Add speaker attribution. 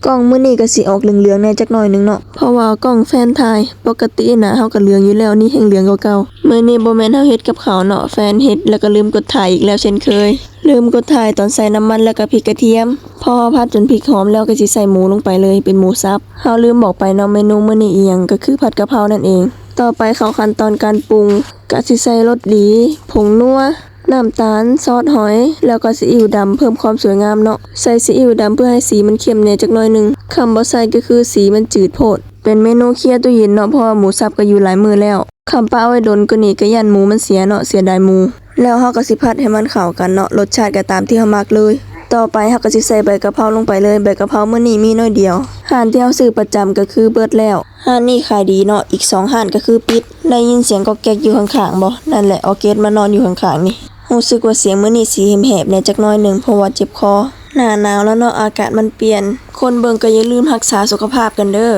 Speaker 1: กล้องมื้อนี้ก็สิออกเหลืองๆแหน่จักหน่อยนึงเนาะเพราะว่ากล้องแฟนถ่ายปกติน่ะเฮาก็เหลืองอยู่แล้วนี่แฮ่งเหลืองกว่าเก่ามื้อนี้บ่แม่นเฮาเฮ็ดกับข้าวเนาะแฟนเฮ็ดแล้วก็ลืมกดถ่ายอีกแล้วเช่นเคยลืมกดถ่ายตอนใส่น้ำมันแล้วก็พริกกระเทียมพอผัดจนพริกหอมแล้วก็สิใส่หมูลงไปเลยเป็นหมูสับเฮาลืมบอกไปเนาะเมนูมื้อนี้อีหยังก็คือผัดกะเพรานั่นเองต่อไปเข้าขั้นตอนการปรุงก็สิใส่รสดีผงนัวน้ำตาลซอสหอยแล้วก็ซีอิ๊วดำเพิ่มความสวยงามเนาะใส่ซีอิ๊วดำเพื่อให้สีมันเข้มแน่จักหน่อยนึงคำบ่ใส่ก็คือสีมันจืดโพดเป็นเมนูเคลียร์ตู้เย็นเนาะเพราะว่าหมูสับก็อยู่หลายมื้อแล้วคำป้าเอาไว้ดนก็นี่ก็ยันหมูมันเสียเนาะเสียดายหมูแล้วเฮาก็สิผัดให้มันเข้ากันเนาะรสชาติก็ตามที่เฮามักเลยต่อไปเฮาก็สิใส่ใบกะเพราลงไปเลยใบกะเพรามื้อนี้มีน้อยเดียวร้านที่เฮาซื้อประจำก็คือเบิดแล้วร้านนี้ขายดีเนาะอีก2ร้านก็คือปิดได้ยินเสียงก๊อกแก๊กอยู่ข้างๆบ่นั่นแหละออร์เกสมานอนอยู่ข้างๆนี่รู้สึกว่าเสียงมื้อนี้สิแหบๆแหน่จักหน่อยนึงเพราะว่าเจ็บคอหน้าหนาวแล้วเนาะอากาศมันเปลี่ยนคนเบิ่งก็อย่าลืมรักษาสุขภาพกันเด้อ